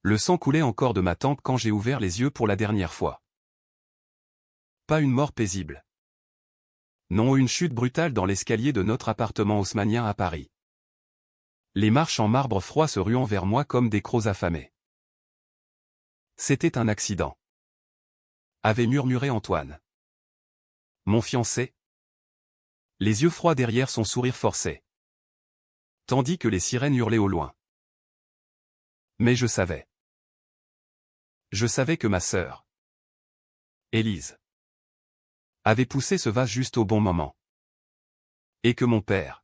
Le sang coulait encore de ma tempe quand j'ai ouvert les yeux pour la dernière fois. Pas une mort paisible. Non, une chute brutale dans l'escalier de notre appartement haussmannien à Paris. Les marches en marbre froid se ruant vers moi comme des crocs affamés. C'était un accident, avait murmuré Antoine. Mon fiancé? Les yeux froids derrière son sourire forcé. Tandis que les sirènes hurlaient au loin. Mais je savais. Je savais que ma sœur, Élise, avait poussé ce vase juste au bon moment. Et que mon père,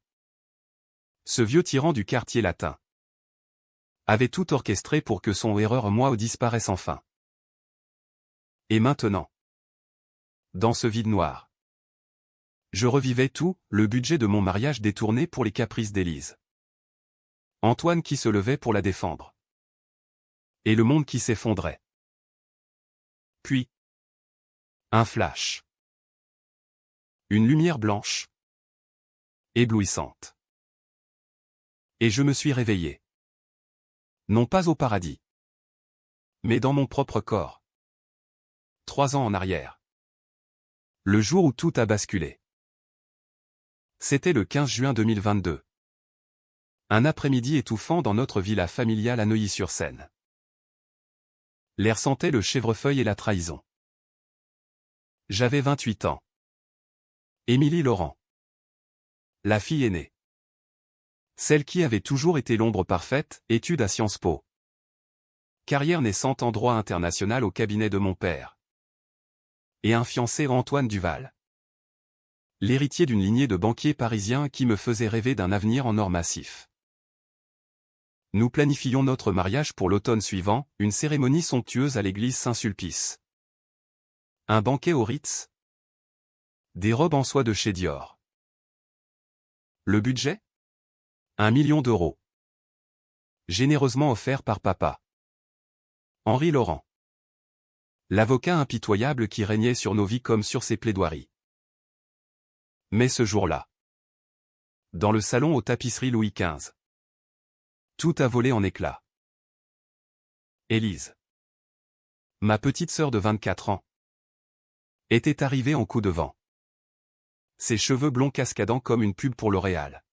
ce vieux tyran du quartier latin, avait tout orchestré pour que son erreur moi disparaisse enfin. Et maintenant, dans ce vide noir, je revivais tout, le budget de mon mariage détourné pour les caprices d'Élise. Antoine qui se levait pour la défendre. Et le monde qui s'effondrait. Puis, un flash. Une lumière blanche. Éblouissante. Et je me suis réveillé. Non pas au paradis. Mais dans mon propre corps. 3 ans en arrière. Le jour où tout a basculé. C'était le 15 juin 2022. Un après-midi étouffant dans notre villa familiale à Neuilly-sur-Seine. L'air sentait le chèvrefeuille et la trahison. J'avais 28 ans. Émilie Laurent. La fille aînée. Celle qui avait toujours été l'ombre parfaite, études à Sciences Po. Carrière naissante en droit international au cabinet de mon père. Et un fiancé Antoine Duval. L'héritier d'une lignée de banquiers parisiens qui me faisait rêver d'un avenir en or massif. Nous planifions notre mariage pour l'automne suivant, une cérémonie somptueuse à l'église Saint-Sulpice. Un banquet au Ritz. Des robes en soie de chez Dior. Le budget ? 1 million d'euros. Généreusement offert par papa. Henri Laurent. L'avocat impitoyable qui régnait sur nos vies comme sur ses plaidoiries. Mais ce jour-là, dans le salon aux tapisseries Louis XV, tout a volé en éclats. Élise, ma petite sœur de 24 ans, était arrivée en coup de vent. Ses cheveux blonds cascadant comme une pub pour L'Oréal.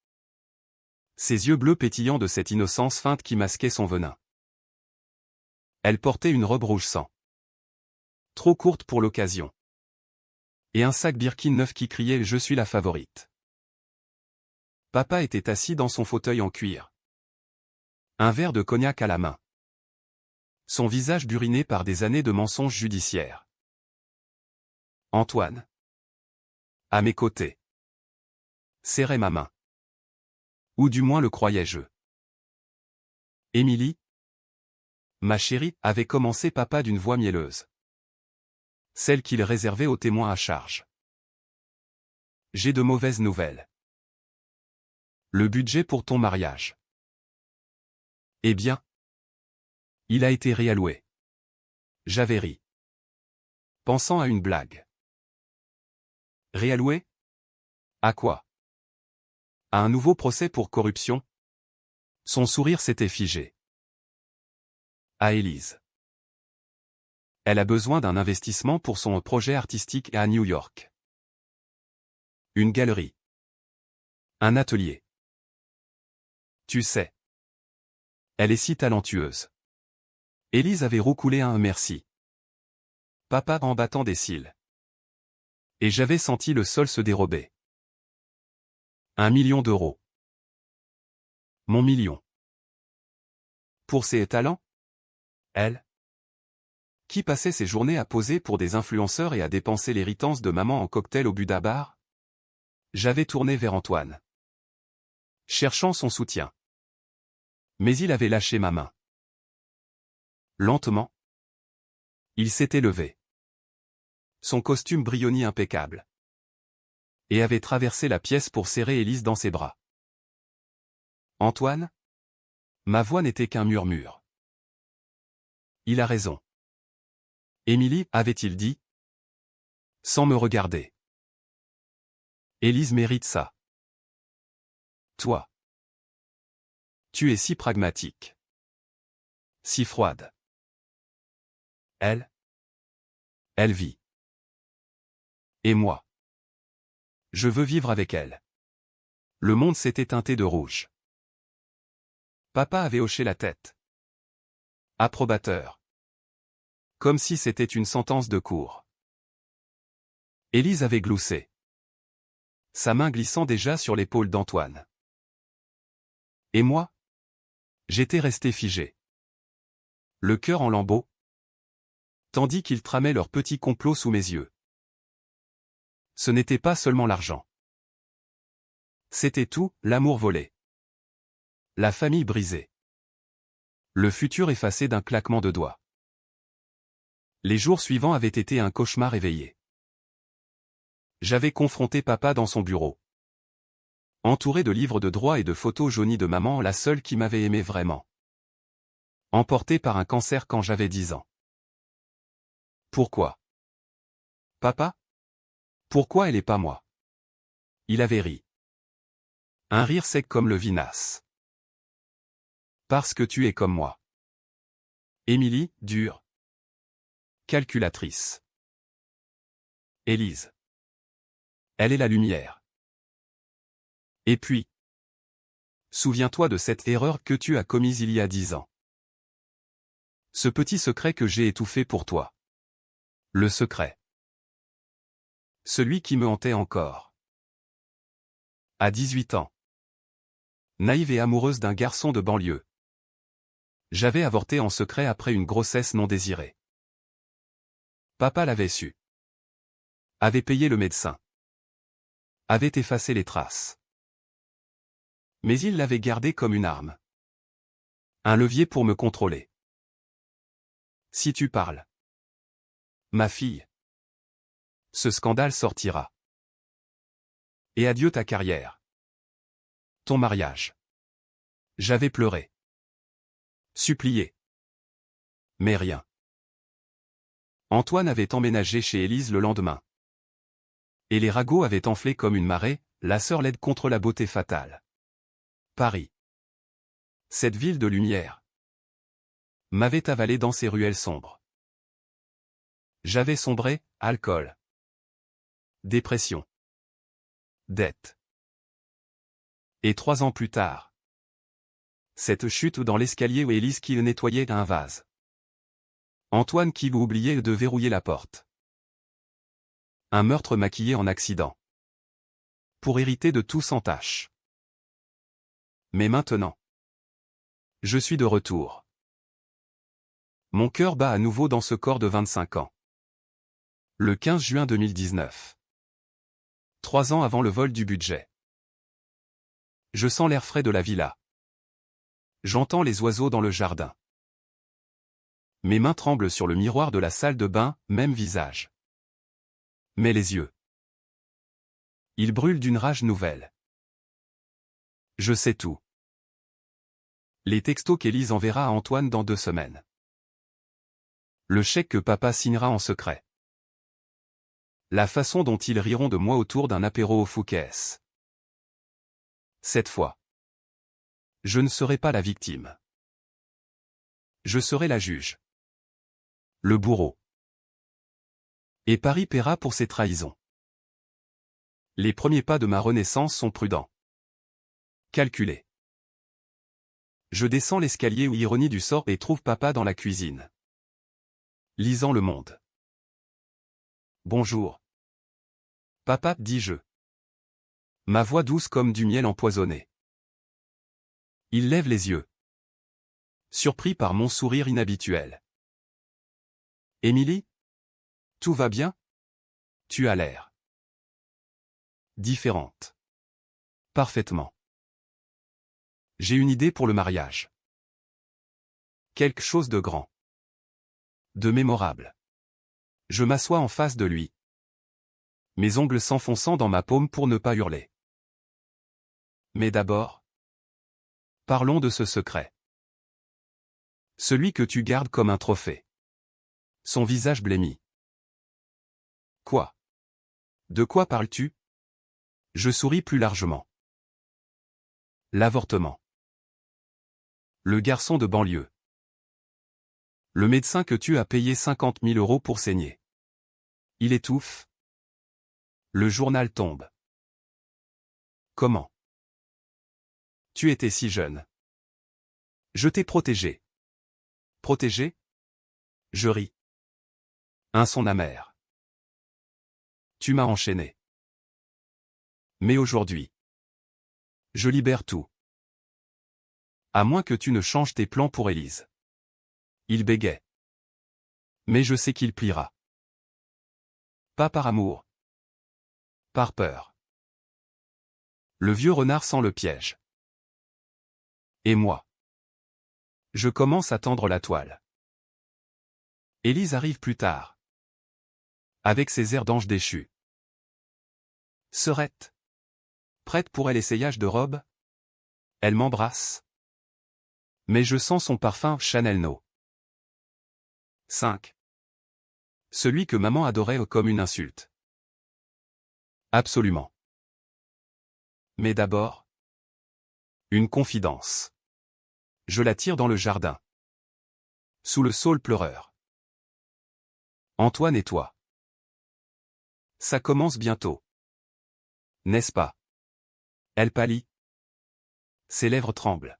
Ses yeux bleus pétillants de cette innocence feinte qui masquait son venin. Elle portait une robe rouge sang. Trop courte pour l'occasion. Et un sac Birkin neuf qui criait « Je suis la favorite ». Papa était assis dans son fauteuil en cuir. Un verre de cognac à la main. Son visage buriné par des années de mensonges judiciaires. Antoine, à mes côtés, serrait ma main. Ou du moins le croyais-je. Émilie, ma chérie, avait commencé papa d'une voix mielleuse. Celle qu'il réservait aux témoins à charge. J'ai de mauvaises nouvelles. Le budget pour ton mariage. Eh bien, il a été réalloué. J'avais ri. Pensant à une blague. Réalloué? À quoi? À un nouveau procès pour corruption? Son sourire s'était figé. À Élise. Elle a besoin d'un investissement pour son projet artistique à New York. Une galerie. Un atelier. Tu sais. Elle est si talentueuse. Élise avait roucoulé un merci. Papa en battant des cils. Et j'avais senti le sol se dérober. 1 million d'euros. Mon million. Pour ses talents? Elle? Qui passait ses journées à poser pour des influenceurs et à dépenser l'héritance de maman en cocktail au Buda Bar? J'avais tourné vers Antoine. Cherchant son soutien. Mais il avait lâché ma main. Lentement. Il s'était levé. Son costume brioni impeccable. Et avait traversé la pièce pour serrer Élise dans ses bras. Antoine? Ma voix n'était qu'un murmure. Il a raison. Émilie, avait-il dit? Sans me regarder. Élise mérite ça. Toi. Tu es si pragmatique. si froide. Elle vit. Et moi? Je veux vivre avec elle. Le monde s'était teinté de rouge. Papa avait hoché la tête. Approbateur. Comme si c'était une sentence de cour. Élise avait gloussé. Sa main glissant déjà sur l'épaule d'Antoine. Et moi? J'étais resté figé. Le cœur en lambeaux. Tandis qu'ils tramaient leur petit complot sous mes yeux. Ce n'était pas seulement l'argent. C'était tout, l'amour volé. La famille brisée. Le futur effacé d'un claquement de doigts. Les jours suivants avaient été un cauchemar éveillé. J'avais confronté papa dans son bureau. Entouré de livres de droit et de photos jaunies de maman, la seule qui m'avait aimé vraiment. Emporté par un cancer quand j'avais 10 ans. Pourquoi? Papa? Pourquoi elle et pas moi? Il avait ri. Un rire sec comme le vinasse. Parce que tu es comme moi. Émilie, dure. Calculatrice. Élise. Elle est la lumière. Et puis, souviens-toi de cette erreur que tu as commise il y a 10 ans. Ce petit secret que j'ai étouffé pour toi. Le secret. Celui qui me hantait encore. À 18 ans. Naïve et amoureuse d'un garçon de banlieue. J'avais avorté en secret après une grossesse non désirée. Papa l'avait su. Avait payé le médecin. Avait effacé les traces. Mais il l'avait gardé comme une arme. Un levier pour me contrôler. Si tu parles. Ma fille. Ce scandale sortira. Et adieu ta carrière. Ton mariage. J'avais pleuré. Supplié. Mais rien. Antoine avait emménagé chez Élise le lendemain. Et les ragots avaient enflé comme une marée, la sœur laide contre la beauté fatale. Paris. Cette ville de lumière. M'avait avalé dans ses ruelles sombres. J'avais sombré, alcool. Dépression. Dette. Et 3 ans plus tard. Cette chute dans l'escalier où Élise qui nettoyait un vase. Antoine qui oubliait de verrouiller la porte. Un meurtre maquillé en accident. Pour hériter de tout sans tache. Mais maintenant. Je suis de retour. Mon cœur bat à nouveau dans ce corps de 25 ans. Le 15 juin 2019. 3 ans avant le vol du budget. Je sens l'air frais de la villa. J'entends les oiseaux dans le jardin. Mes mains tremblent sur le miroir de la salle de bain, même visage. Mais les yeux. Ils brûlent d'une rage nouvelle. Je sais tout. Les textos qu'Élise enverra à Antoine dans 2 semaines. Le chèque que papa signera en secret. La façon dont ils riront de moi autour d'un apéro au Fouquet's. Cette fois. Je ne serai pas la victime. Je serai la juge. Le bourreau. Et Paris paiera pour ses trahisons. Les premiers pas de ma renaissance sont prudents. Calculés. Je descends l'escalier où ironie du sort et trouve papa dans la cuisine. Lisant Le Monde. Bonjour. Papa, dis-je. Ma voix douce comme du miel empoisonné. Il lève les yeux. Surpris par mon sourire inhabituel. Émilie? Tout va bien? Tu as l'air. Différente. Parfaitement. J'ai une idée pour le mariage. Quelque chose de grand. De mémorable. Je m'assois en face de lui. Mes ongles s'enfonçant dans ma paume pour ne pas hurler. Mais d'abord, parlons de ce secret. Celui que tu gardes comme un trophée. Son visage blêmi. Quoi? De quoi parles-tu? Je souris plus largement. L'avortement. Le garçon de banlieue. Le médecin que tu as payé 50 000 € pour saigner. Il étouffe. Le journal tombe. Comment? Tu étais si jeune. Je t'ai protégé. Protégé? Je ris. Un son amer. Tu m'as enchaîné. Mais aujourd'hui, je libère tout. À moins que tu ne changes tes plans pour Élise. Il bégait. Mais je sais qu'il pliera. Pas par amour. Par peur. Le vieux renard sent le piège. Et moi? Je commence à tendre la toile. Élise arrive plus tard. Avec ses airs d'ange déchu. Serette. Prête pour l'essayage de robe? Elle m'embrasse. Mais je sens son parfum Chanel No. 5. Celui que maman adorait comme une insulte. Absolument. Mais d'abord, une confidence. Je la tire dans le jardin. Sous le saule pleureur. Antoine et toi. Ça commence bientôt. N'est-ce pas? Elle pâlit. Ses lèvres tremblent.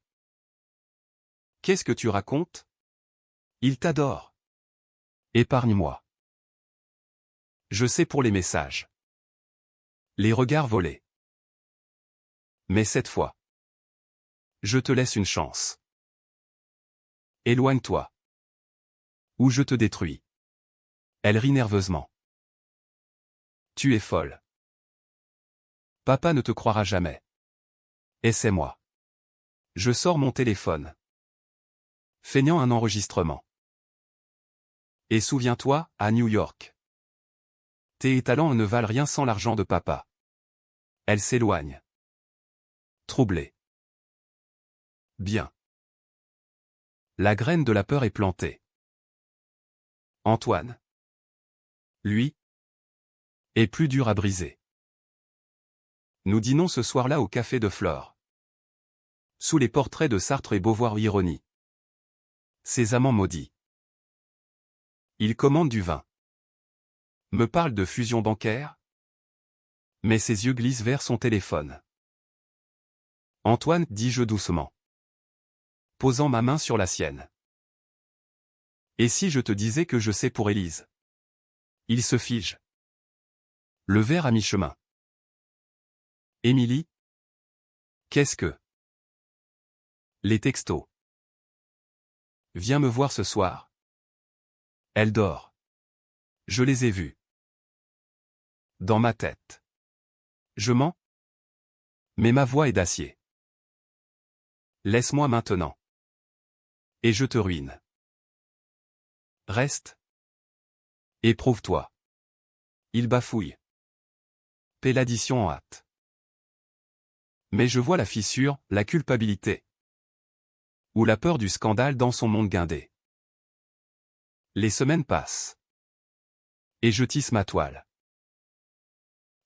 Qu'est-ce que tu racontes? Il t'adore. Épargne-moi. Je sais pour les messages. Les regards volés. Mais cette fois, je te laisse une chance. Éloigne-toi. Ou je te détruis. Elle rit nerveusement. Tu es folle. Papa ne te croira jamais. Essaie-moi. Je sors mon téléphone. Feignant un enregistrement. Et souviens-toi, à New York. Tes talents ne valent rien sans l'argent de papa. Elle s'éloigne. Troublée. Bien. La graine de la peur est plantée. Antoine. Lui. Est plus dur à briser. Nous dînons ce soir-là au café de Flore. Sous les portraits de Sartre et Beauvoir ironie. Ces amants maudits. Il commande du vin. Me parle de fusion bancaire. Mais ses yeux glissent vers son téléphone. Antoine, dis-je doucement. Posant ma main sur la sienne. Et si je te disais que je sais pour Élise? Il se fige. Le verre à mi-chemin. Émilie? Qu'est-ce que? Les textos. Viens me voir ce soir. Elle dort. Je les ai vus. Dans ma tête. Je mens? Mais ma voix est d'acier. Laisse-moi maintenant. Et je te ruine. Reste. Éprouve-toi. Il bafouille. Paie l'addition en hâte. Mais je vois la fissure, la culpabilité. Ou la peur du scandale dans son monde guindé. Les semaines passent. Et je tisse ma toile.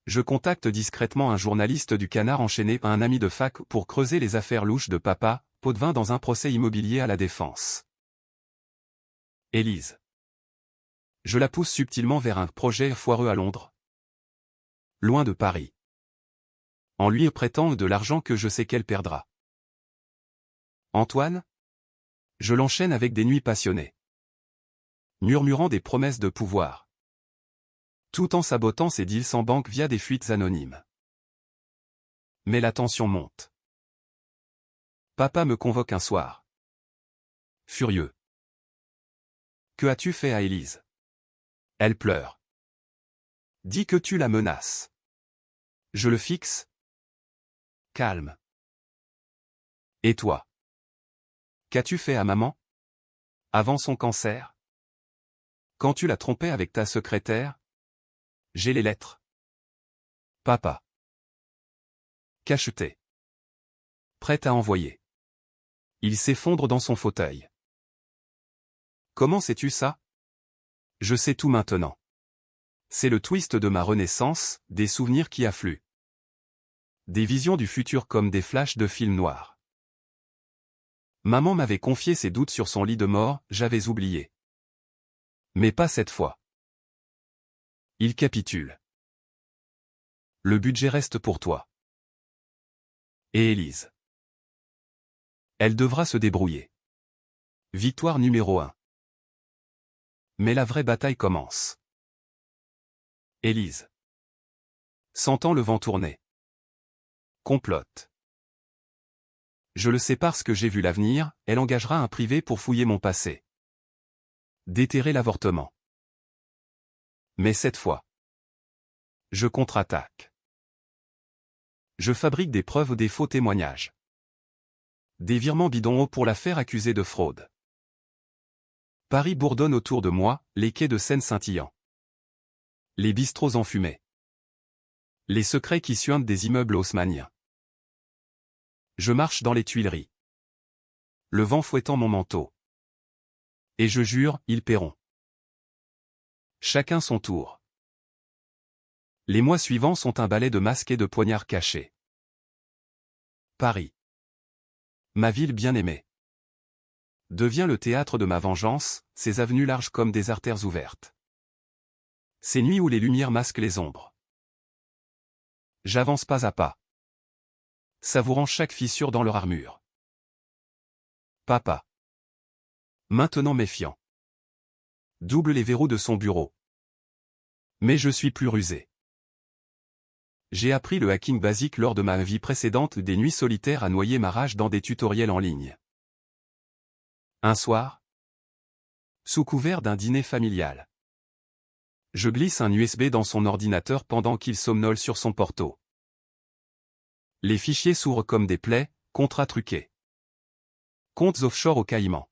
Je contacte discrètement un journaliste du Canard enchaîné à un ami de fac pour creuser les affaires louches de papa, Potvin dans un procès immobilier à la Défense. Élise. Je la pousse subtilement vers un projet foireux à Londres. Loin de Paris. En lui prêtant de l'argent que je sais qu'elle perdra. Antoine? Je l'enchaîne avec des nuits passionnées. Murmurant des promesses de pouvoir. Tout en sabotant ses deals sans banque via des fuites anonymes. Mais la tension monte. Papa me convoque un soir. Furieux. Que as-tu fait à Élise? Elle pleure. Dis que tu la menaces. Je le fixe. Calme. Et toi? Qu'as-tu fait à maman? Avant son cancer? Quand tu l'as trompée avec ta secrétaire? J'ai les lettres. Papa. Cacheté. Prête à envoyer. Il s'effondre dans son fauteuil. Comment sais-tu ça? Je sais tout maintenant. C'est le twist de ma renaissance, des souvenirs qui affluent. Des visions du futur comme des flashs de films noirs. Maman m'avait confié ses doutes sur son lit de mort, j'avais oublié. Mais pas cette fois. Il capitule. Le budget reste pour toi. Et Élise. Elle devra se débrouiller. Victoire numéro 1. Mais la vraie bataille commence. Élise. Sentant le vent tourner. Complote. Je le sais parce que j'ai vu l'avenir, elle engagera un privé pour fouiller mon passé. Déterrer l'avortement. Mais cette fois. Je contre-attaque. Je fabrique des preuves ou des faux témoignages. Des virements bidons pour la faire accuser de fraude. Paris bourdonne autour de moi, les quais de Seine scintillant. Les bistrots enfumés. Les secrets qui suintent des immeubles haussmanniens. Je marche dans les Tuileries. Le vent fouettant mon manteau. Et je jure, ils paieront. Chacun son tour. Les mois suivants sont un balai de masques et de poignards cachés. Paris. Ma ville bien-aimée. Devient le théâtre de ma vengeance, ses avenues larges comme des artères ouvertes. Ces nuits où les lumières masquent les ombres. J'avance pas à pas. Savourant chaque fissure dans leur armure. Papa. Maintenant méfiant. Double les verrous de son bureau. Mais je suis plus rusé. J'ai appris le hacking basique lors de ma vie précédente, des nuits solitaires à noyer ma rage dans des tutoriels en ligne. Un soir, sous couvert d'un dîner familial, je glisse un USB dans son ordinateur pendant qu'il somnole sur son porto. Les fichiers s'ouvrent comme des plaies, contrats truqués. Comptes offshore au Caïman.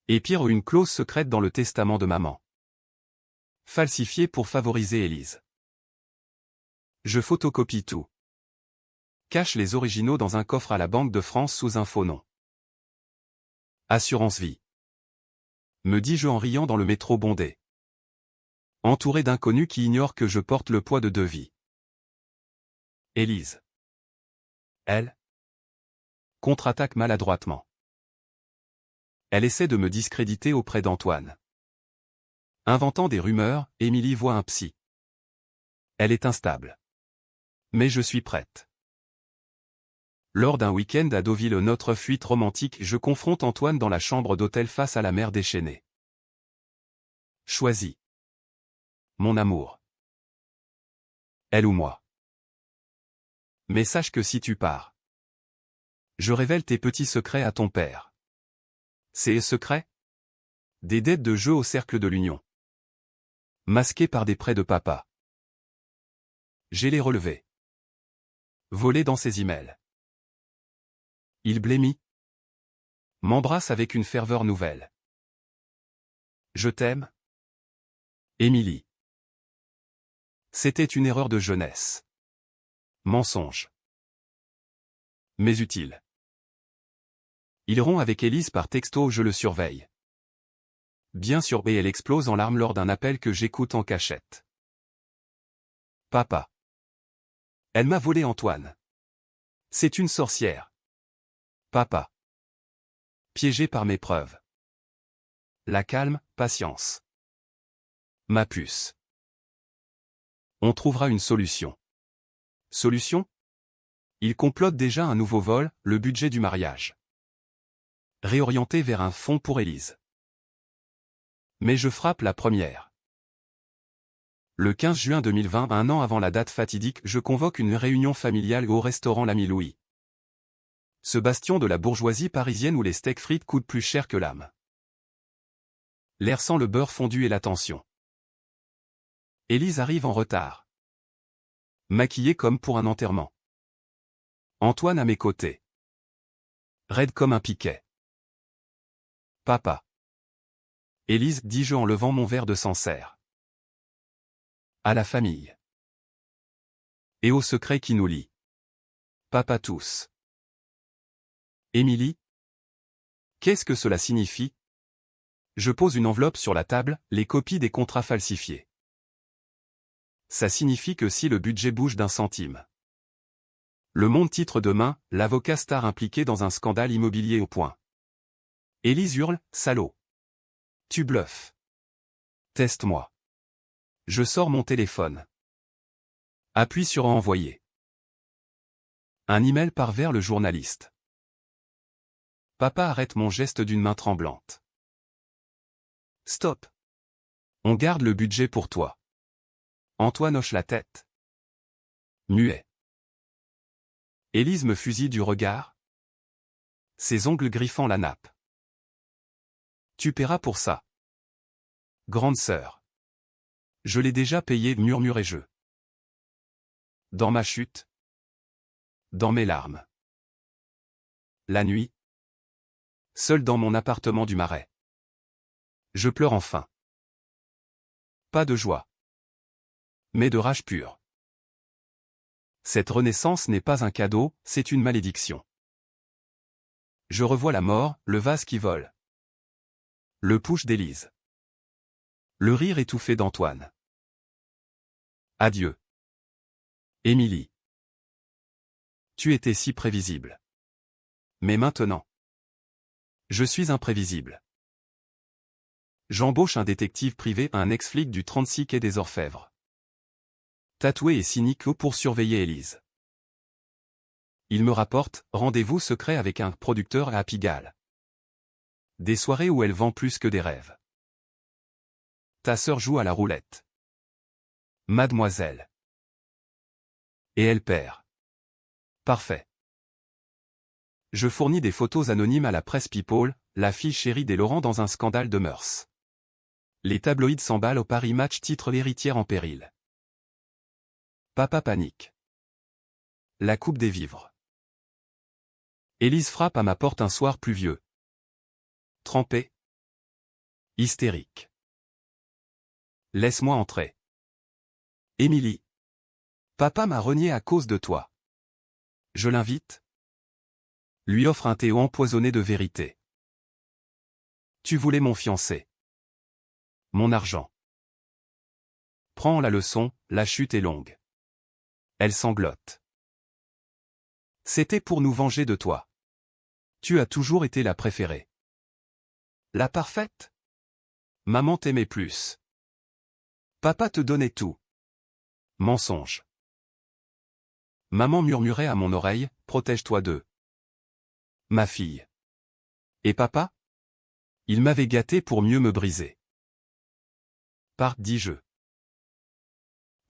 Et pire, une clause secrète dans le testament de maman. Falsifiée pour favoriser Élise. Je photocopie tout. Cache les originaux dans un coffre à la Banque de France sous un faux nom. Assurance vie. Me dis-je en riant dans le métro bondé. Entouré d'inconnus qui ignorent que je porte le poids de 2 vies. Élise. Elle. Contre-attaque maladroitement. Elle essaie de me discréditer auprès d'Antoine. Inventant des rumeurs, Émilie voit un psy. Elle est instable. Mais je suis prête. Lors d'un week-end à Deauville, notre fuite romantique, je confronte Antoine dans la chambre d'hôtel face à la mer déchaînée. Choisis. Mon amour. Elle ou moi. Mais sache que si tu pars, je révèle tes petits secrets à ton père. Ces secrets? Des dettes de jeu au cercle de l'Union. Masquées par des prêts de papa. J'ai les relevés. Volés dans ses emails. Il blêmit. M'embrasse avec une ferveur nouvelle. Je t'aime. Émilie. C'était une erreur de jeunesse. Mensonge. Mais utile. Il rompt avec Élise par texto, je le surveille. Bien sûr, et elle explose en larmes lors d'un appel que j'écoute en cachette. Papa. Elle m'a volé Antoine. C'est une sorcière. Papa. Piégé par mes preuves. La calme, patience. Ma puce. On trouvera une solution. Solution? Il complote déjà un nouveau vol, le budget du mariage. Réorienté vers un fonds pour Élise. Mais je frappe la première. Le 15 juin 2020, un an avant la date fatidique, je convoque une réunion familiale au restaurant L'Ami Louis. Ce bastion de la bourgeoisie parisienne où les steaks frites coûtent plus cher que l'âme. L'air sent le beurre fondu et la tension. Élise arrive en retard. Maquillée comme pour un enterrement. Antoine à mes côtés. Raide comme un piquet. Papa. Élise, dis-je en levant mon verre de Sancerre. À la famille. Et au secret qui nous lie. Papa tous. Émilie. Qu'est-ce que cela signifie? Je pose une enveloppe sur la table, les copies des contrats falsifiés. Ça signifie que si le budget bouge d'un centime. Le Monde titre demain, l'avocat star impliqué dans un scandale immobilier au point. Élise hurle, salaud. Tu bluffes. Teste-moi. Je sors mon téléphone. Appuie sur envoyer. Un email part vers le journaliste. Papa arrête mon geste d'une main tremblante. Stop. On garde le budget pour toi. Antoine hoche la tête. Muet. Élise me fusille du regard. Ses ongles griffant la nappe. Tu paieras pour ça. Grande sœur. Je l'ai déjà payé, murmurai-je. Dans ma chute. Dans mes larmes. La nuit. Seul dans mon appartement du Marais. Je pleure enfin. Pas de joie. Mais de rage pure. Cette renaissance n'est pas un cadeau, c'est une malédiction. Je revois la mort, le vase qui vole. Le push d'Élise. Le rire étouffé d'Antoine. Adieu. Émilie. Tu étais si prévisible. Mais maintenant. Je suis imprévisible. J'embauche un détective privé, un ex-flic du 36 quai des Orfèvres. Tatoué et cynique pour surveiller Élise. Il me rapporte, rendez-vous secret avec un producteur à Pigalle. Des soirées où elle vend plus que des rêves. Ta sœur joue à la roulette. Mademoiselle. Et elle perd. Parfait. Je fournis des photos anonymes à la presse People, la fille chérie des Laurent dans un scandale de mœurs. Les tabloïds s'emballent au Paris Match, titre l'héritière en péril. Papa panique. La coupe des vivres. Élise frappe à ma porte un soir pluvieux. Trempée. Hystérique. Laisse-moi entrer. Émilie. Papa m'a renié à cause de toi. Je l'invite. Lui offre un thé empoisonné de vérité. Tu voulais mon fiancé. Mon argent. Prends la leçon, la chute est longue. Elle sanglote. C'était pour nous venger de toi. Tu as toujours été la préférée. La parfaite. Maman t'aimait plus. Papa te donnait tout. Mensonge. Maman murmurait à mon oreille, protège-toi d'eux. Ma fille. Et papa? Il m'avait gâté pour mieux me briser. Part, dis-je.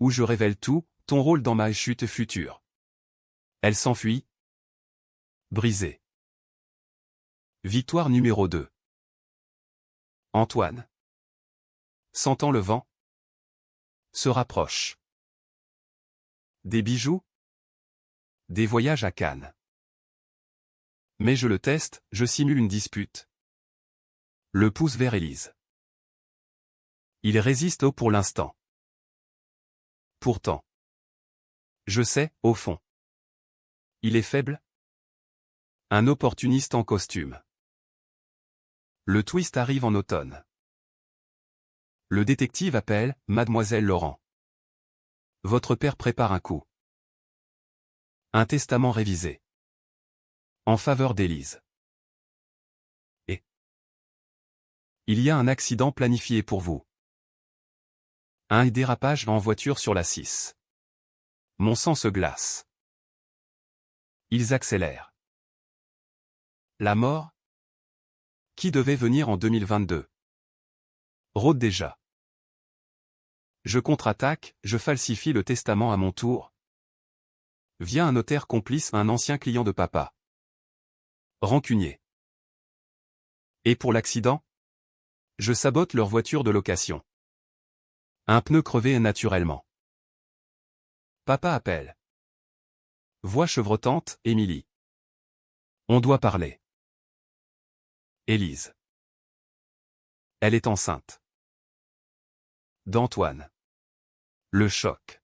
Où je révèle tout, ton rôle dans ma chute future. Elle s'enfuit. Brisée. Victoire numéro 2. Antoine. Sentant le vent. Se rapproche. Des bijoux. Des voyages à Cannes. Mais je le teste, je simule une dispute. Le pousse vers Élise. Il résiste pour l'instant. Pourtant. Je sais, au fond. Il est faible. Un opportuniste en costume. Le twist arrive en automne. Le détective appelle, Mademoiselle Laurent. Votre père prépare un coup. Un testament révisé. En faveur d'Élise. Et il y a un accident planifié pour vous. Un dérapage en voiture sur la 6. Mon sang se glace. Ils accélèrent. La mort? Qui devait venir en 2022? Rôde déjà. Je contre-attaque, je falsifie le testament à mon tour. Vient un notaire complice, un ancien client de papa. Rancunier. Et pour l'accident? Je sabote leur voiture de location. Un pneu crevé naturellement. Papa appelle. Voix chevrotante, Émilie. On doit parler. Élise. Elle est enceinte. D'Antoine. Le choc.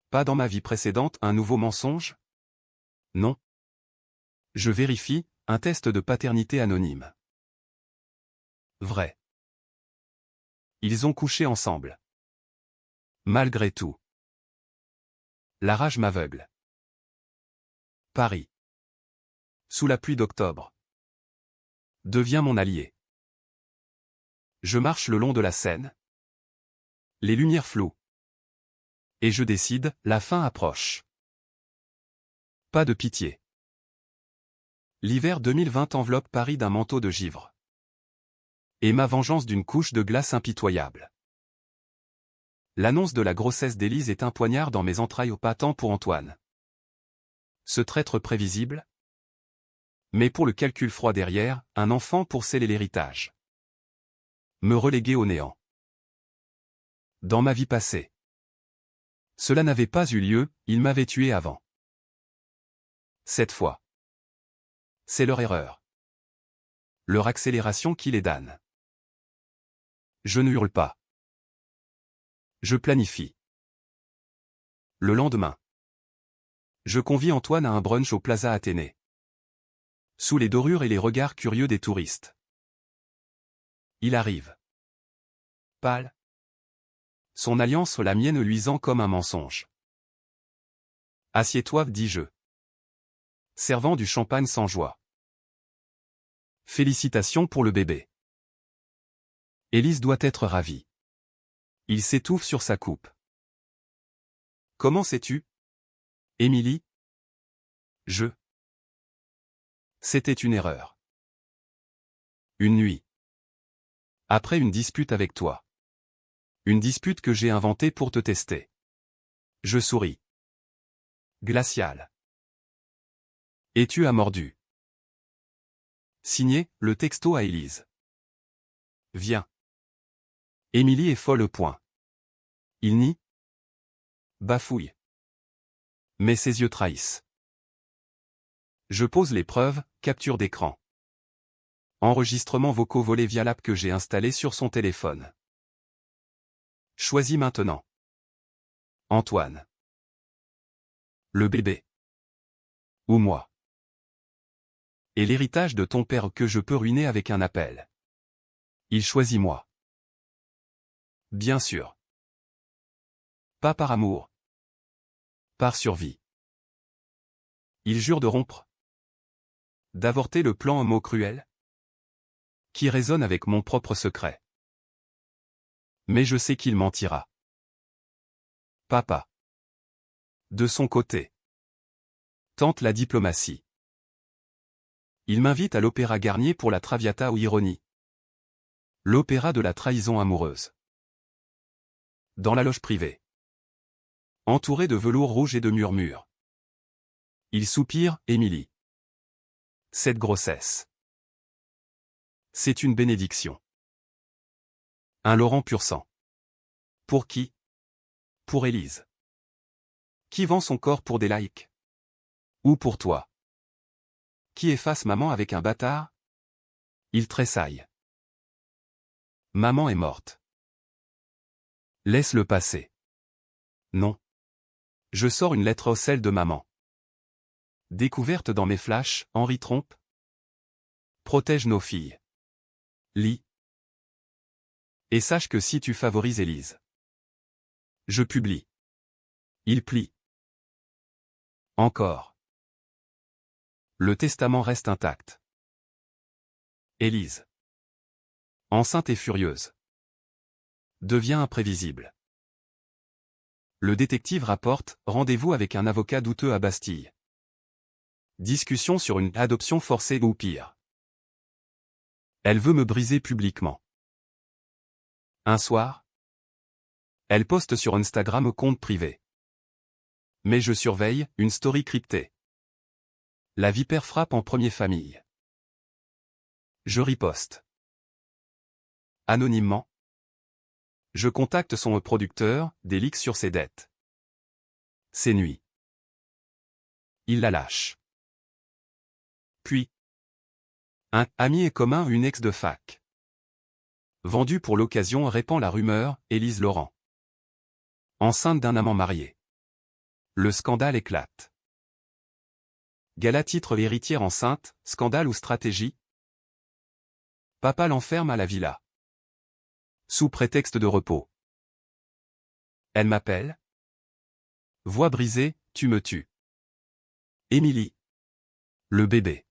Pas dans ma vie précédente, un nouveau mensonge? Non. Je vérifie, un test de paternité anonyme. Vrai. Ils ont couché ensemble. Malgré tout. La rage m'aveugle. Paris. Sous la pluie d'octobre. Deviens mon allié. Je marche le long de la Seine. Les lumières floues. Et je décide, la fin approche. Pas de pitié. L'hiver 2020 enveloppe Paris d'un manteau de givre. Et ma vengeance d'une couche de glace impitoyable. L'annonce de la grossesse d'Élise est un poignard dans mes entrailles au patent pour Antoine. Ce traître prévisible. Mais pour le calcul froid derrière, un enfant pour sceller l'héritage. Me reléguer au néant. Dans ma vie passée. Cela n'avait pas eu lieu, il m'avait tué avant. Cette fois. C'est leur erreur. Leur accélération qui les damne. Je ne hurle pas. Je planifie. Le lendemain. Je convie Antoine à un brunch au Plaza Athénée. Sous les dorures et les regards curieux des touristes. Il arrive. Pâle. Son alliance la mienne luisant comme un mensonge. Assieds-toi, dis-je. Servant du champagne sans joie. Félicitations pour le bébé. Élise doit être ravie. Il s'étouffe sur sa coupe. Comment sais-tu? Émilie? C'était une erreur. Une nuit. Après une dispute avec toi. Une dispute que j'ai inventée pour te tester. Je souris. Glacial. Et tu as mordu. Signé, le texto à Élise. Viens. Émilie est folle au point. Il nie. Bafouille. Mais ses yeux trahissent. Je pose les preuves, capture d'écran. Enregistrements vocaux volés via l'app que j'ai installée sur son téléphone. Choisis maintenant. Antoine. Le bébé. Ou moi. Et l'héritage de ton père que je peux ruiner avec un appel. Il choisit moi. Bien sûr. Pas par amour. Par survie. Il jure de rompre. D'avorter le plan en mots cruels. Qui résonne avec mon propre secret. Mais je sais qu'il mentira. Papa. De son côté. Tente la diplomatie. Il m'invite à l'Opéra Garnier pour la Traviata ou Ironie. L'opéra de la trahison amoureuse. Dans la loge privée. Entouré de velours rouge et de murmures. Il soupire, Émilie. Cette grossesse. C'est une bénédiction. Un Laurent pur sang. Pour qui? Pour Élise. Qui vend son corps pour des likes? Ou pour toi? Qui efface maman avec un bâtard? Il tressaille. Maman est morte. Laisse-le passer. Non. Je sors une lettre au sel de maman. Découverte dans mes flashs, Henri trompe. Protège nos filles. Lis. Et sache que si tu favorises Élise. Je publie. Il plie. Encore. Le testament reste intact. Élise. Enceinte et furieuse. Devient imprévisible. Le détective rapporte, rendez-vous avec un avocat douteux à Bastille. Discussion sur une adoption forcée ou pire. Elle veut me briser publiquement. Un soir, elle poste sur Instagram au compte privé. Mais je surveille, une story cryptée. La vipère frappe en premier famille. Je riposte. Anonymement. Je contacte son producteur, des leaks sur ses dettes. C'est nuit. Il la lâche. Puis. Un ami est commun, une ex de fac. Vendue pour l'occasion répand la rumeur, Élise Laurent. Enceinte d'un amant marié. Le scandale éclate. Gala titre l'héritière enceinte, scandale ou stratégie? Papa l'enferme à la villa. Sous prétexte de repos. Elle m'appelle. Voix brisée, tu me tues. Émilie. Le bébé.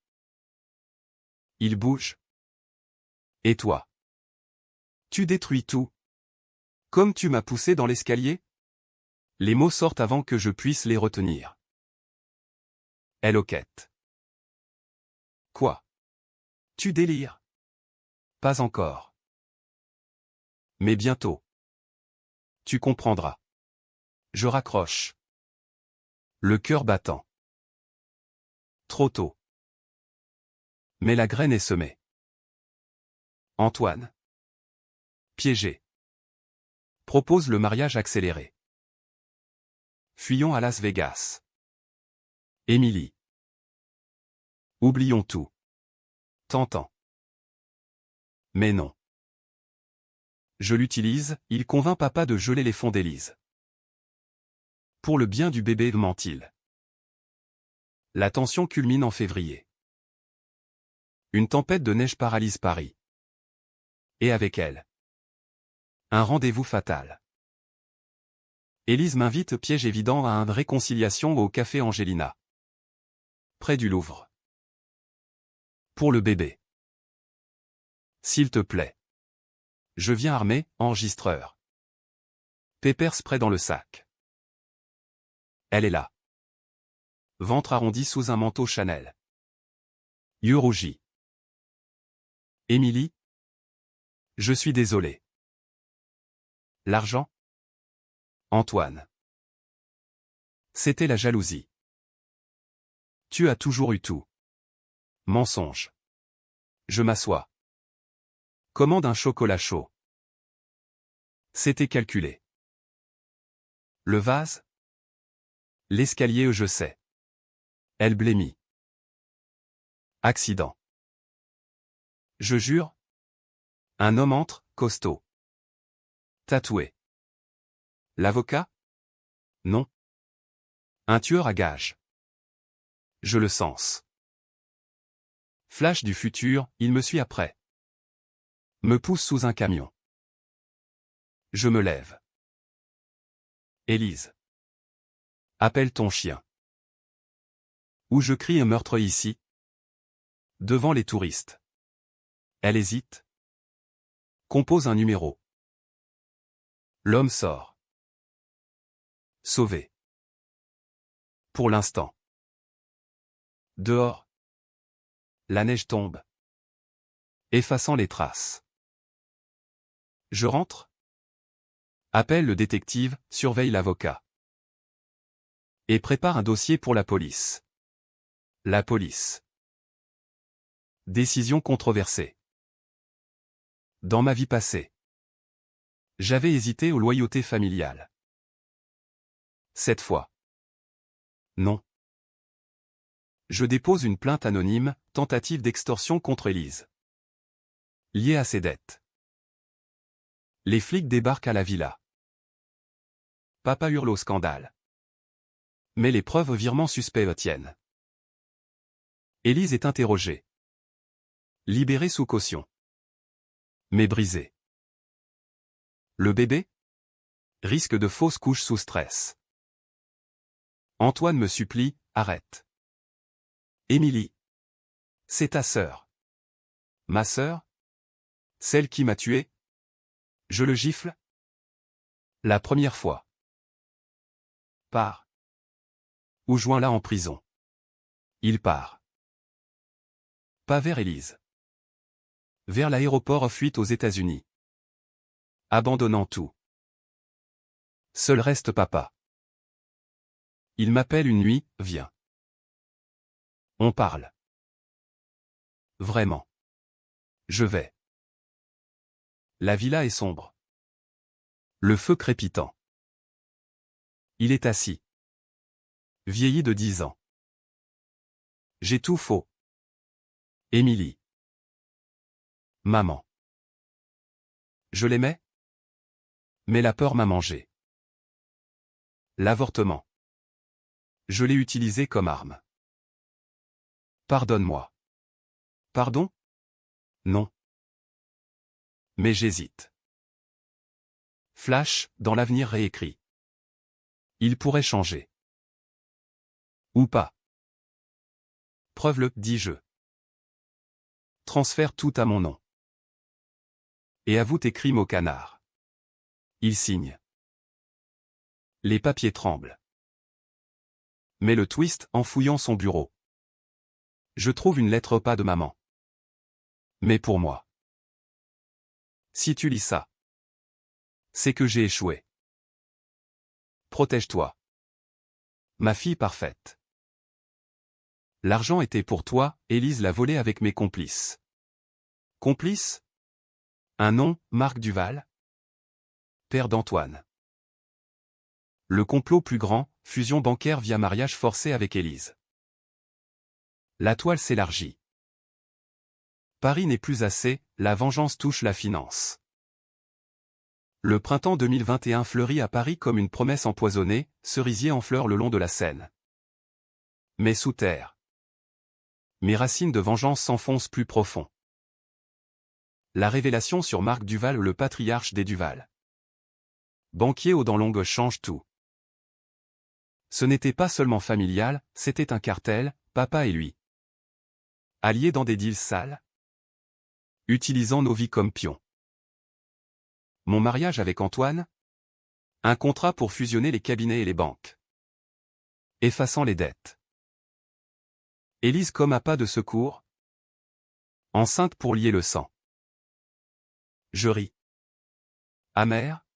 Il bouge. Et toi? Tu détruis tout. Comme tu m'as poussé dans l'escalier? Les mots sortent avant que je puisse les retenir. Elle hoquette. Quoi? Tu délires? Pas encore. Mais bientôt. Tu comprendras. Je raccroche. Le cœur battant. Trop tôt. Mais la graine est semée. Antoine. Piégé. Propose le mariage accéléré. Fuyons à Las Vegas. Émilie. Oublions tout. Tentant. Mais non. Je l'utilise, il convainc papa de geler les fonds d'Élise. Pour le bien du bébé, ment-il. La tension culmine en février. Une tempête de neige paralyse Paris. Et avec elle, un rendez-vous fatal. Élise m'invite, piège évident, à une réconciliation au café Angelina. Près du Louvre. Pour le bébé. S'il te plaît. Je viens armé, enregistreur. Pepper spray dans le sac. Elle est là. Ventre arrondi sous un manteau Chanel. Yeux rougis. Émilie? Je suis désolé. L'argent? Antoine. C'était la jalousie. Tu as toujours eu tout. Mensonge. Je m'assois. Commande un chocolat chaud. C'était calculé. Le vase? L'escalier, je sais. Elle blêmit. Accident. Je jure. Un homme entre, costaud. Tatoué. L'avocat? Non. Un tueur à gages. Je le sens. Flash du futur, il me suit après. Me pousse sous un camion. Je me lève. Élise. Appelle ton chien. Ou je crie un meurtre ici. Devant les touristes. Elle hésite. Compose un numéro. L'homme sort. Sauvé. Pour l'instant. Dehors. La neige tombe. Effaçant les traces. Je rentre. Appelle le détective, surveille l'avocat. Et prépare un dossier pour la police. La police. Décision controversée. Dans ma vie passée, j'avais hésité aux loyautés familiales. Cette fois, non. Je dépose une plainte anonyme, tentative d'extorsion contre Élise. Liée à ses dettes. Les flics débarquent à la villa. Papa hurle au scandale. Mais les preuves virement suspects tiennent. Élise est interrogée. Libérée sous caution. Mais brisée. Le bébé? Risque de fausse couche sous stress. Antoine me supplie, arrête. Émilie. C'est ta sœur. Ma sœur? Celle qui m'a tué? Je le gifle? La première fois. Part. Ou joins-la en prison. Il part. Pas vers Élise. Vers l'aéroport, fuite aux États-Unis. Abandonnant tout. Seul reste papa. Il m'appelle une nuit, viens. On parle. Vraiment. Je vais. La villa est sombre. Le feu crépitant. Il est assis. Vieilli de 10 ans. J'ai tout faux. Émilie. Maman. Je l'aimais? Mais la peur m'a mangé. L'avortement. Je l'ai utilisé comme arme. Pardonne-moi. Pardon? Non. Mais j'hésite. Flash, dans l'avenir réécrit. Il pourrait changer. Ou pas. Preuve-le, dis-je. Transfère tout à mon nom. Et avoue tes crimes au canard. Il signe. Les papiers tremblent. Mais le twist en fouillant son bureau. Je trouve une lettre pas de maman. Mais pour moi. Si tu lis ça, c'est que j'ai échoué. Protège-toi. Ma fille parfaite. L'argent était pour toi, Élise l'a volé avec mes complices. Complice? Un nom, Marc Duval? Père d'Antoine. Le complot plus grand, fusion bancaire via mariage forcé avec Élise. La toile s'élargit. Paris n'est plus assez, la vengeance touche la finance. Le printemps 2021 fleurit à Paris comme une promesse empoisonnée, cerisier en fleurs le long de la Seine. Mais sous terre. Mes racines de vengeance s'enfoncent plus profond. La révélation sur Marc Duval, le patriarche des Duval. Banquier aux dents longues change tout. Ce n'était pas seulement familial, c'était un cartel, papa et lui. Alliés dans des deals sales. Utilisant nos vies comme pions. Mon mariage avec Antoine? Un contrat pour fusionner les cabinets et les banques. Effaçant les dettes. Élise comme appât de secours. Enceinte pour lier le sang. Je ris. Amer.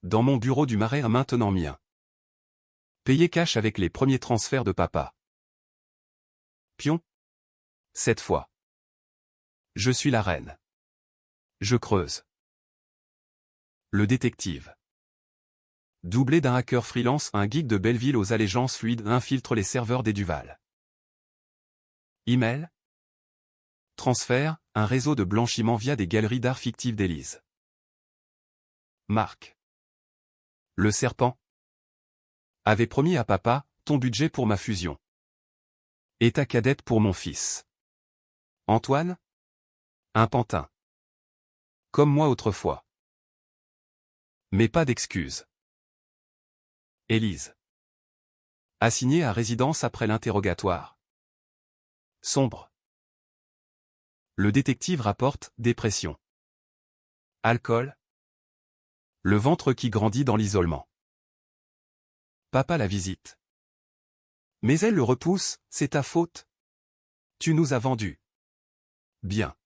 Dans mon bureau du Marais, un maintenant mien. Payé cash avec les premiers transferts de papa. Pion. Cette fois. Je suis la reine. Je creuse. Le détective. Doublé d'un hacker freelance, un geek de Belleville aux allégeances fluides infiltre les serveurs des Duval. Email. Transfert, un réseau de blanchiment via des galeries d'art fictives d'Élise. Marc. Le serpent. Avait promis à papa, ton budget pour ma fusion. Et ta cadette pour mon fils. Antoine? Un pantin. Comme moi autrefois. Mais pas d'excuses. Élise. Assignée à résidence après l'interrogatoire. Sombre. Le détective rapporte dépression. Alcool. Le ventre qui grandit dans l'isolement. Papa la visite. Mais elle le repousse, c'est ta faute. Tu nous as vendus. Bien.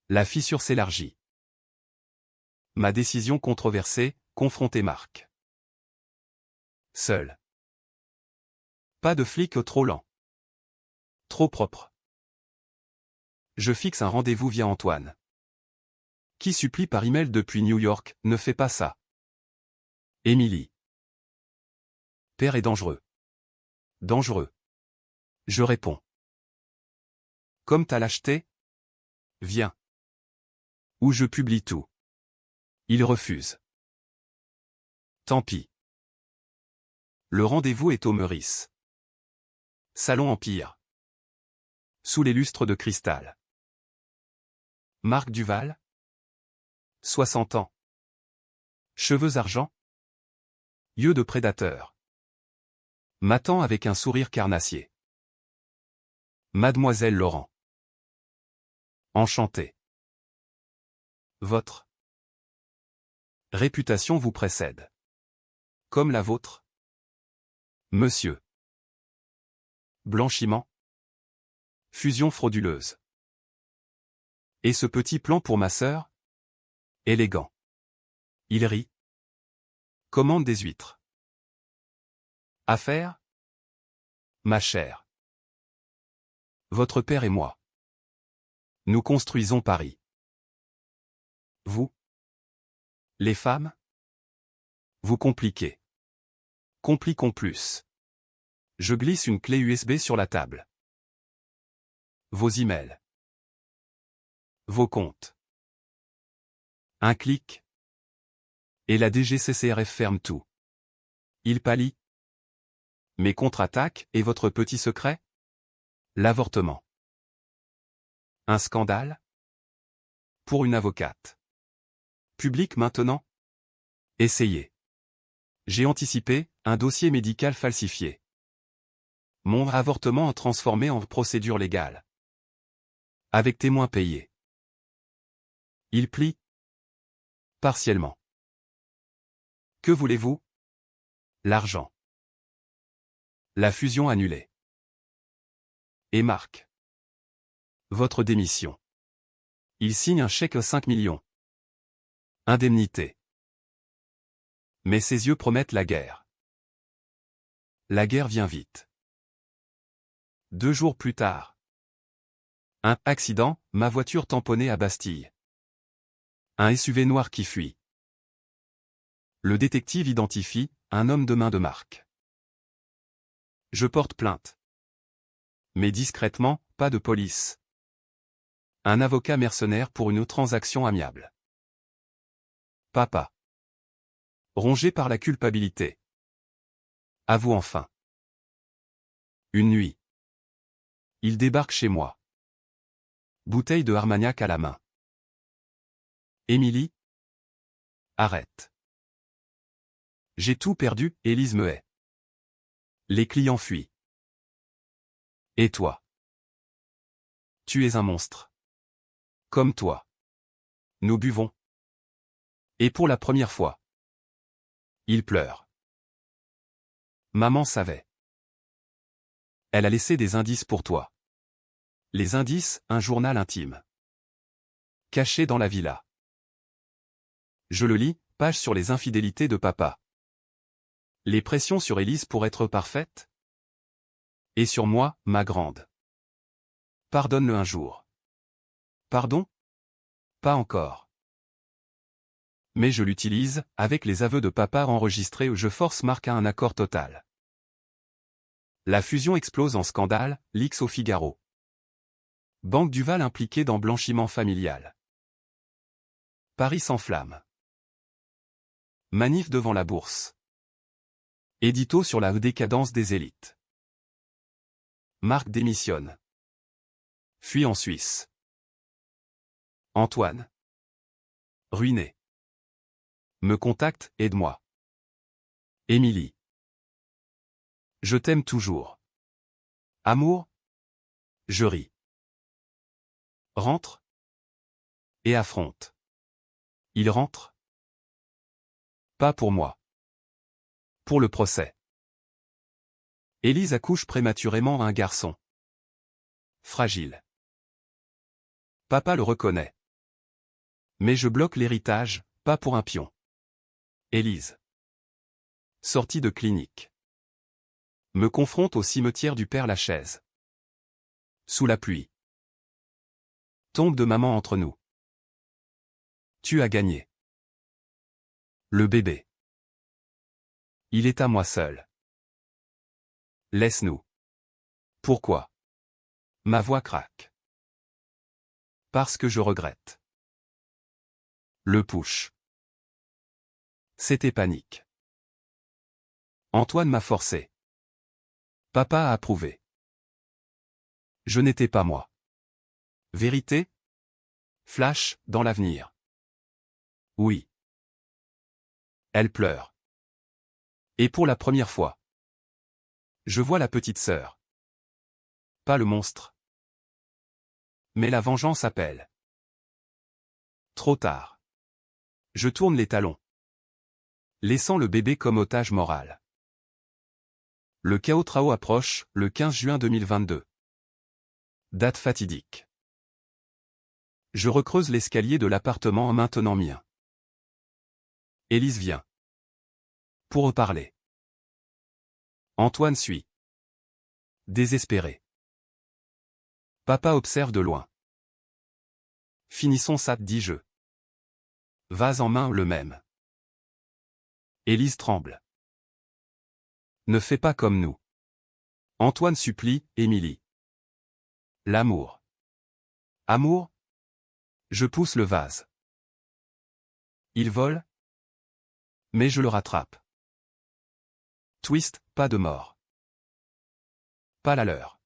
La fissure s'élargit. Ma décision controversée, confronter Marc. Seul. Pas de flic trop lent. Trop propre. Je fixe un rendez-vous via Antoine. Qui supplie par email depuis New York, ne fais pas ça. Émilie. Père est dangereux. Dangereux. Je réponds. Comme ta lâcheté? Viens. Ou je publie tout. Il refuse. Tant pis. Le rendez-vous est au Meurice. Salon Empire. Sous les lustres de cristal. Marc Duval. 60 ans. Cheveux argent. Yeux de prédateur. M'attend avec un sourire carnassier. Mademoiselle Laurent. Enchanté. Votre réputation vous précède. Comme la vôtre. Monsieur. Blanchiment. Fusion frauduleuse. Et ce petit plan pour ma sœur? Élégant. Il rit. Commande des huîtres. Affaire? Ma chère. Votre père et moi. Nous construisons Paris. Vous? Les femmes? Vous compliquez. Compliquons plus. Je glisse une clé USB sur la table. Vos emails. Vos comptes. Un clic. Et la DGCCRF ferme tout. Il pâlit. Mes contre-attaques et votre petit secret? L'avortement. Un scandale? Pour une avocate. Public maintenant? Essayez. J'ai anticipé, un dossier médical falsifié. Mon avortement transformé en procédure légale. Avec témoins payés. Il plie. Partiellement. Que voulez-vous? L'argent. La fusion annulée. Et Marc. Votre démission. Il signe un chèque 5 millions. Indemnité. Mais ses yeux promettent la guerre. La guerre vient vite. 2 jours plus tard. Un accident, ma voiture tamponnée à Bastille. Un SUV noir qui fuit. Le détective identifie un homme de main de Marc. Je porte plainte. Mais discrètement, pas de police. Un avocat mercenaire pour une transaction amiable. Papa. Rongé par la culpabilité. Avoue enfin. Une nuit. Il débarque chez moi. Bouteille de Armagnac à la main. Émilie. Arrête. J'ai tout perdu, Élise me hait. Les clients fuient. Et toi? Tu es un monstre. Comme toi. Nous buvons. Et pour la première fois. Il pleure. Maman savait. Elle a laissé des indices pour toi. Les indices, un journal intime. Caché dans la villa. Je le lis, page sur les infidélités de papa. Les pressions sur Élise pour être parfaite. Et sur moi, ma grande. Pardonne-le un jour. Pardon? Pas encore. Mais je l'utilise, avec les aveux de papa enregistrés où je force Marc à un accord total. La fusion explose en scandale, l'X au Figaro. Banque Duval impliquée dans blanchiment familial. Paris s'enflamme. Manif devant la bourse. Édito sur la décadence des élites. Marc démissionne. Fuit en Suisse. Antoine. Ruiné. Me contacte, aide-moi. Émilie. Je t'aime toujours. Amour? Je ris. Rentre. Et affronte. Il rentre? Pas pour moi. Pour le procès. Élise accouche prématurément un garçon. Fragile. Papa le reconnaît. Mais je bloque l'héritage, pas pour un pion. Élise. Sortie de clinique. Me confronte au cimetière du Père-Lachaise. Sous la pluie. Tombe de maman entre nous. Tu as gagné. Le bébé. Il est à moi seul. Laisse-nous. Pourquoi? Ma voix craque. Parce que je regrette. Le push. C'était panique. Antoine m'a forcé. Papa a approuvé. Je n'étais pas moi. Vérité? Flash, dans l'avenir. Oui. Elle pleure. Et pour la première fois. Je vois la petite sœur. Pas le monstre. Mais la vengeance appelle. Trop tard. Je tourne les talons. Laissant le bébé comme otage moral. Le chaos Trao approche, le 15 juin 2022. Date fatidique. Je recreuse l'escalier de l'appartement en maintenant mien. Élise vient. Pour reparler. Antoine suit. Désespéré. Papa observe de loin. Finissons ça, dis-je. Vase en main le même. Élise tremble. Ne fais pas comme nous. Antoine supplie, Émilie. L'amour. Amour? Je pousse le vase. Il vole? Mais je le rattrape. Twist, pas de mort. Pas la leur.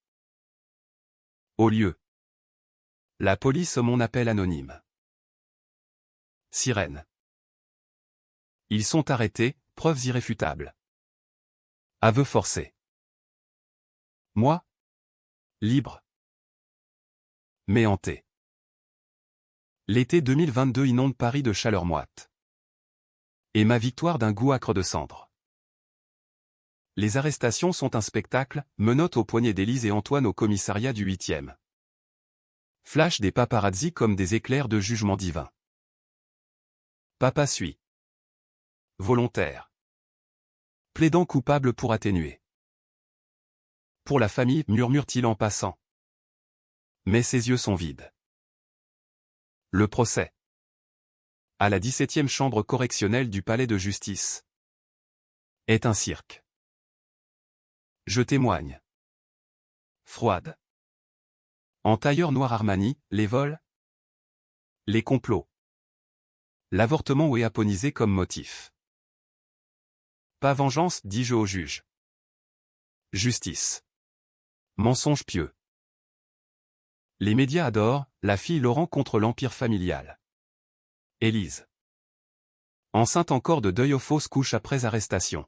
Au lieu. La police mon appel anonyme. Sirène. Ils sont arrêtés, preuves irréfutables. Aveu forcé. Moi? Libre. Mais hanté. L'été 2022 inonde Paris de chaleur moite. Et ma victoire d'un goût âcre de cendre. Les arrestations sont un spectacle, menottes au poignet d'Élise et Antoine au commissariat du 8e. Flash des paparazzi comme des éclairs de jugement divin. Papa suit. Volontaire. Plaidant coupable pour atténuer. Pour la famille, murmure-t-il en passant. Mais ses yeux sont vides. Le procès. À la 17e chambre correctionnelle du palais de justice. Est un cirque. Je témoigne. Froide. En tailleur noir Armani, les vols. Les complots. L'avortement ou est aponisé comme motif. Pas vengeance, dis-je au juge. Justice. Mensonge pieux. Les médias adorent, la fille Laurent contre l'empire familial. Élise. Enceinte encore de deuil aux fausses couches après arrestation.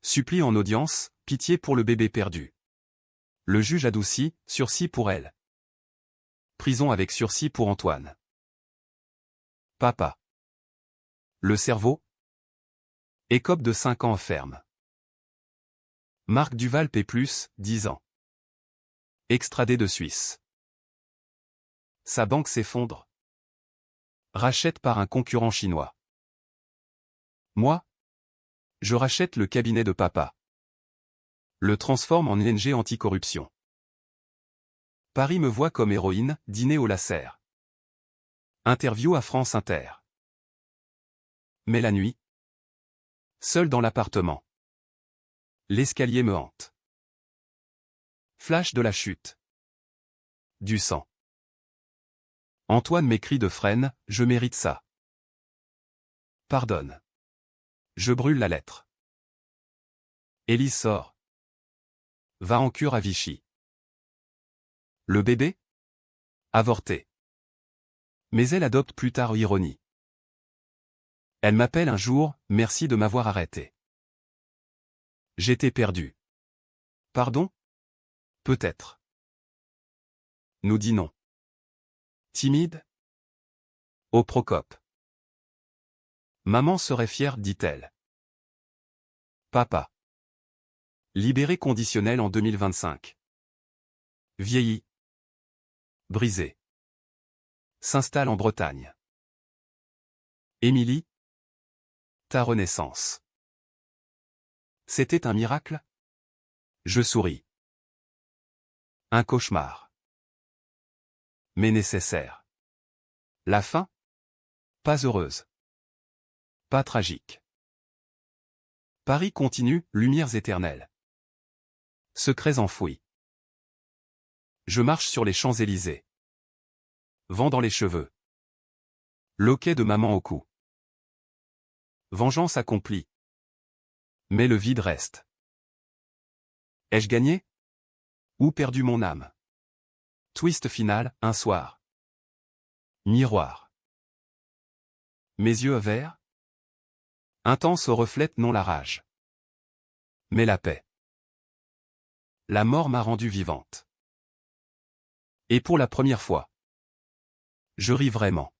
Supplie en audience, pitié pour le bébé perdu. Le juge adouci, sursis pour elle. Prison avec sursis pour Antoine. Papa. Le cerveau. Écope de 5 ans ferme. Marc Duval P+, 10 ans. Extradé de Suisse. Sa banque s'effondre. Rachète par un concurrent chinois. Moi? Je rachète le cabinet de papa. Le transforme en ONG anticorruption. Paris me voit comme héroïne, dîner au laser. Interview à France Inter. Mais la nuit? Seul dans l'appartement. L'escalier me hante. Flash de la chute. Du sang. Antoine m'écrit de freine, je mérite ça. Pardonne. Je brûle la lettre. Élise sort. Va en cure à Vichy. Le bébé? Avorté. Mais elle adopte plus tard ironie. Elle m'appelle un jour, merci de m'avoir arrêté. J'étais perdu. Pardon? Peut-être. Nous dit non. Timide? Au Procope. Maman serait fière, dit-elle. Papa. Libéré conditionnel en 2025. Vieilli. Brisé. S'installe en Bretagne. Émilie. Ta renaissance. C'était un miracle? Je souris. Un cauchemar. Mais nécessaire. La fin? Pas heureuse. Pas tragique. Paris continue, lumières éternelles. Secrets enfouis. Je marche sur les Champs-Élysées. Vent dans les cheveux. Loquet de maman au cou. Vengeance accomplie. Mais le vide reste. Ai-je gagné? Ou perdu mon âme? Twist final, un soir. Miroir. Mes yeux verts? Intense reflète non la rage. Mais la paix. La mort m'a rendue vivante. Et pour la première fois. Je ris vraiment.